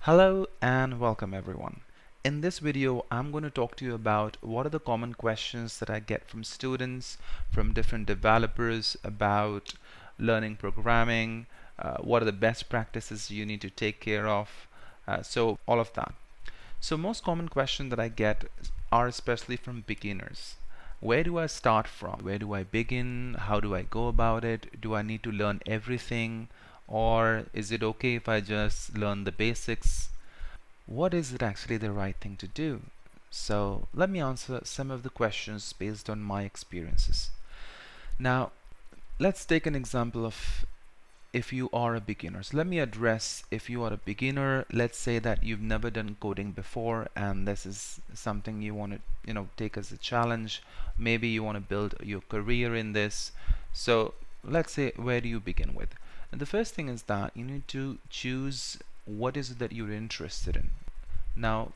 Hello and welcome everyone. In this video, I'm going to talk to you about what are the common questions that I get from students, from different developers about learning programming, what are the best practices you need to take care of, so all of that. So most common questions that I get are especially from beginners. Where do I start from? Where do I begin? How do I go about it? Do I need to learn everything? Or is it okay if I just learn the basics? What is it actually the right thing to do? So let me answer some of the questions based on my experiences. Now, let's take an example of if you are a beginner. So let me address if you are a beginner. Let's say that you've never done coding before and this is something you want to take as a challenge. Maybe you want to build your career in this. So let's say, where do you begin with? And the first thing is that you need to choose what is it that you're interested in. Now,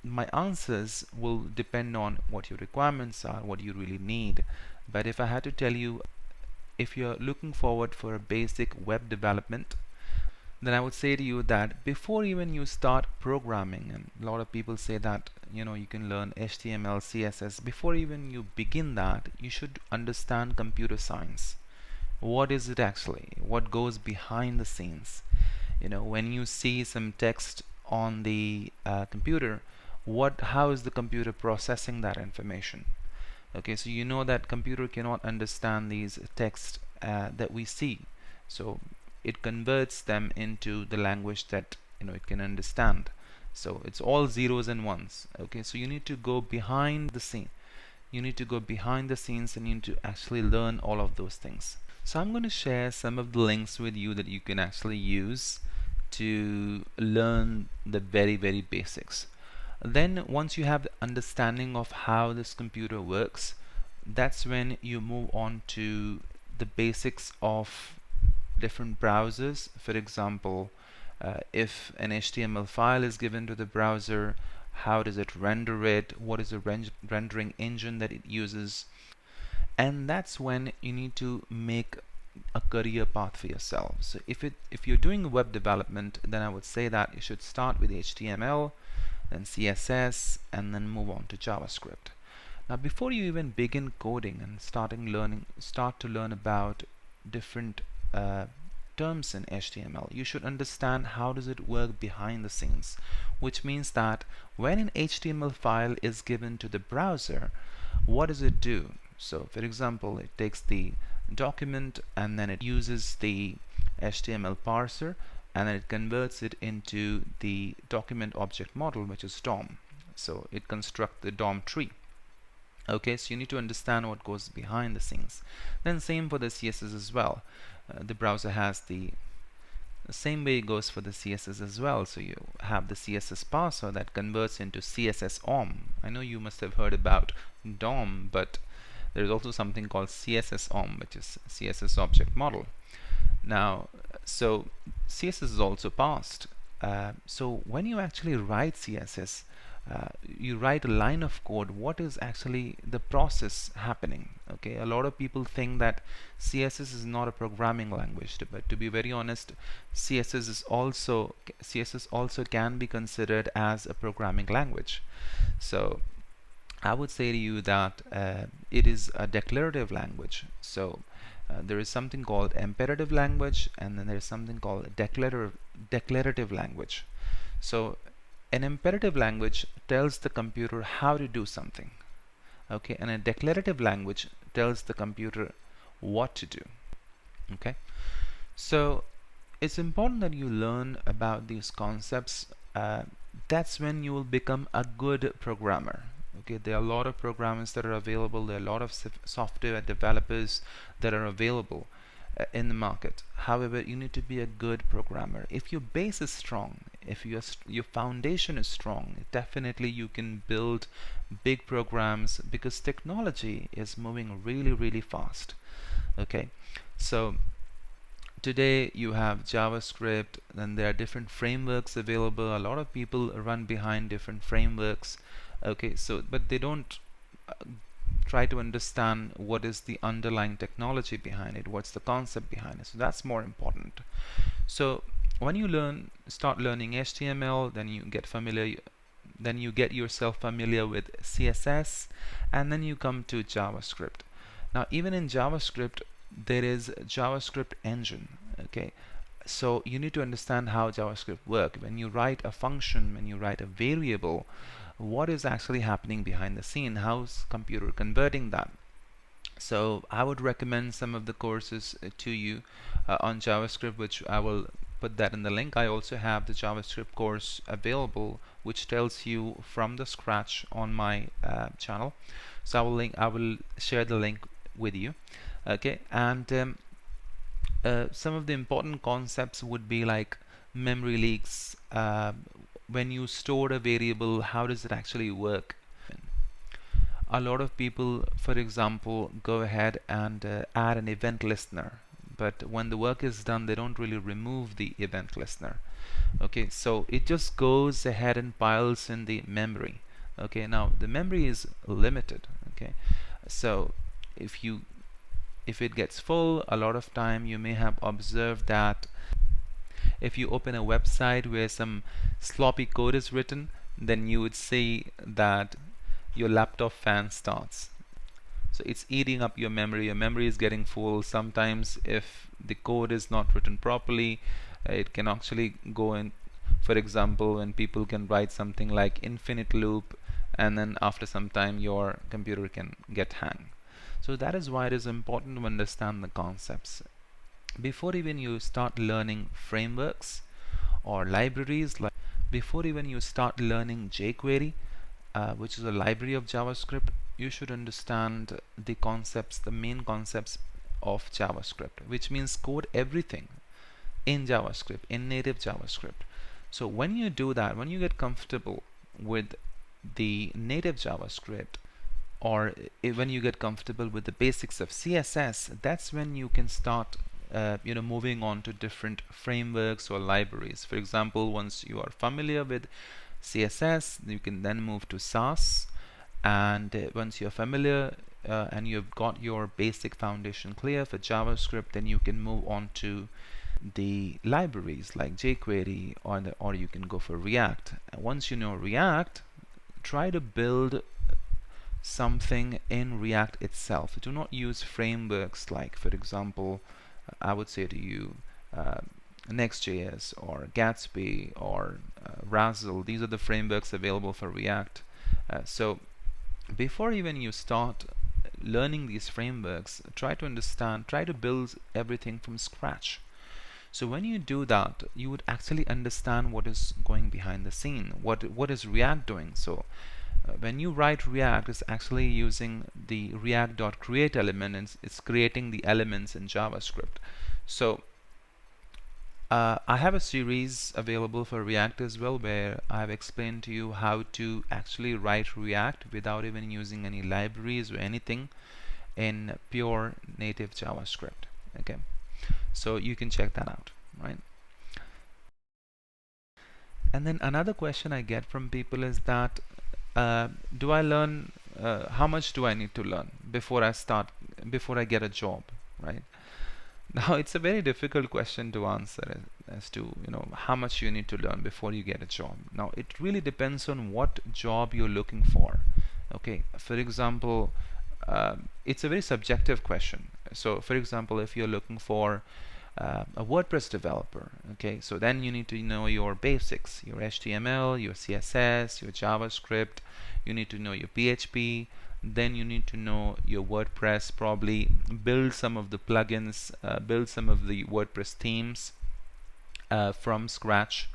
my answers will depend on what your requirements are, what you really need. But if I had to tell you, if you're looking forward for a basic web development, then I would say to you that before even you start programming, and a lot of people say that you can learn HTML, CSS, before even you begin that, you should understand computer science. What is it actually? What goes behind the scenes? When you see some text on the computer, how is the computer processing that information? Okay, so you know that computer cannot understand these text that we see, so it converts them into the language that it can understand. So it's all zeros and ones. Okay, so you need to go behind the scene. You need to go behind the scenes and you need to actually learn all of those things. So I'm going to share some of the links with you that you can actually use to learn the very basics. Then once you have the understanding of how this computer works, that's when you move on to the basics of different browsers. For example, if an HTML file is given to the browser, how does it render it? What is the rendering engine that it uses? And that's when you need to make a career path for yourself. So if you're doing web development, then I would say that you should start with HTML, then CSS, and then move on to JavaScript. Now, before you even begin coding and start to learn about different terms in HTML, you should understand how does it work behind the scenes, which means that when an HTML file is given to the browser, what does it do? So for example, it takes the document and then it uses the HTML parser and then it converts it into the document object model, which is DOM. So it constructs the DOM tree. Okay, so you need to understand what goes behind the scenes. Then same for the CSS as well. The browser has the same way it goes for the CSS as well. So you have the CSS parser that converts into CSS OM. I know you must have heard about DOM, but there's also something called CSS OM, which is CSS object model. Now, so CSS is also parsed. So when you actually write CSS, you write a line of code, what is actually the process happening? Okay, a lot of people think that CSS is not a programming language, but to be very honest, CSS also can be considered as a programming language. So I would say to you that it is a declarative language. So there is something called imperative language, and then there is something called declarative language. So an imperative language tells the computer how to do something, okay, and a declarative language tells the computer what to do. Okay, so it's important that you learn about these concepts. That's when you will become a good programmer. Okay, there are a lot of programmers that are available. There are a lot of software developers that are available in the market. However, you need to be a good programmer. If your base is strong, if your foundation is strong, definitely you can build big programs because technology is moving really fast. Okay, so today you have JavaScript, then there are different frameworks available. A lot of people run behind different frameworks. Okay, so but they don't uh, try to understand what is the underlying technology behind it, what's the concept behind it. So that's more important. So when you start learning HTML, then you get yourself familiar with CSS, and then you come to JavaScript. Now, even in JavaScript, there is JavaScript engine. Okay, so you need to understand how JavaScript works. When you write a function, when you write a variable, what is actually happening behind the scene? How's computer converting that? So I would recommend some of the courses to you on JavaScript, which I will put that in the link. I also have the JavaScript course available, which tells you from the scratch on my channel. So I will share the link with you. Okay, and some of the important concepts would be like memory leaks. When you store a variable, how does it actually work? A lot of people, for example, go ahead and add an event listener, but when the work is done, they don't really remove the event listener. Okay, so it just goes ahead and piles in the memory. Okay, now the memory is limited. Okay, so if you if it gets full, a lot of time you may have observed that if you open a website where some sloppy code is written, then you would see that your laptop fan starts. So it's eating up your memory. Your memory is getting full. Sometimes if the code is not written properly, it can actually go in. For example, when people can write something like infinite loop, and then after some time your computer can get hang. So that is why it is important to understand the concepts before even you start learning frameworks or libraries. Like before even you start learning jQuery, which is a library of JavaScript, you should understand the concepts, the main concepts of JavaScript, which means code everything in JavaScript, in native JavaScript. So when you do that, when you get comfortable with the native JavaScript, or when you get comfortable with the basics of CSS, that's when you can start moving on to different frameworks or libraries. For example, once you are familiar with CSS, you can then move to Sass, and once you're familiar and you've got your basic foundation clear for JavaScript, then you can move on to the libraries like jQuery, or you can go for React. And once you know React, try to build something in React itself. Do not use frameworks like, for example, I would say to you, Next.js or Gatsby or Razzle. These are the frameworks available for React. So before even you start learning these frameworks, try to understand, try to build everything from scratch. So when you do that, you would actually understand what is going behind the scene. What is React doing? So when you write React, it's actually using the React.create element, and it's creating the elements in JavaScript. So I have a series available for React as well, where I've explained to you how to actually write React without even using any libraries or anything in pure native JavaScript. Okay, so you can check that out, right? And then another question I get from people is that do I learn how much do I need to learn before I get a job, right? Now it's a very difficult question to answer as to how much you need to learn before you get a job. Now it really depends on what job you're looking for. Okay, for example, it's a very subjective question. So for example, if you're looking for a WordPress developer, okay, so then you need to know your basics, your HTML, your CSS, your JavaScript. You need to know your PHP. Then you need to know your WordPress, probably build some of the plugins, build some of the WordPress themes from scratch.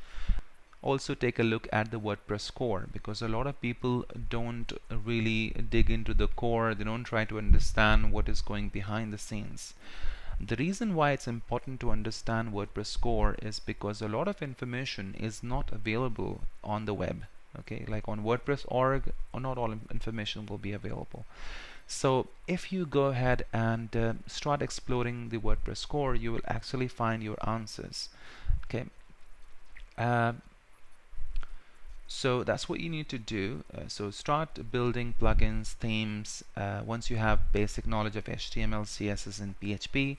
Also take a look at the WordPress core, because a lot of people don't really dig into the core. They don't try to understand what is going behind the scenes. The reason why it's important to understand WordPress core is because a lot of information is not available on the web. Okay, like on WordPress.org, not all information will be available. So if you go ahead and start exploring the WordPress core, you will actually find your answers. Okay, so that's what you need to do. So start building plugins, themes. Once you have basic knowledge of HTML, CSS, and PHP,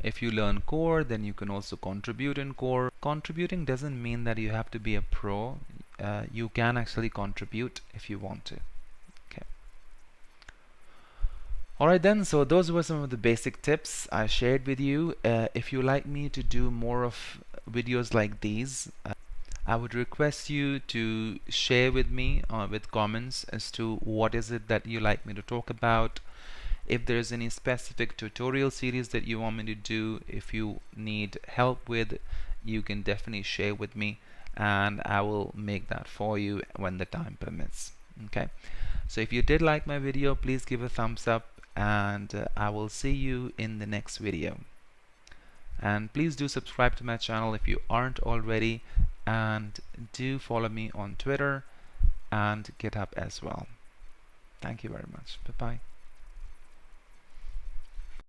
If you learn core, then you can also contribute in core. Contributing doesn't mean that you have to be a pro. You can actually contribute if you want to. Okay. Alright then, so those were some of the basic tips I shared with you. If you like me to do more of videos like these, I would request you to share with me with comments as to what is it that you like me to talk about. If there's any specific tutorial series that you want me to do, if you need help with, you can definitely share with me and I will make that for you when the time permits. Okay, so if you did like my video, please give a thumbs up and I will see you in the next video. And please do subscribe to my channel if you aren't already, and do follow me on Twitter and GitHub as well. Thank you very much. Bye bye.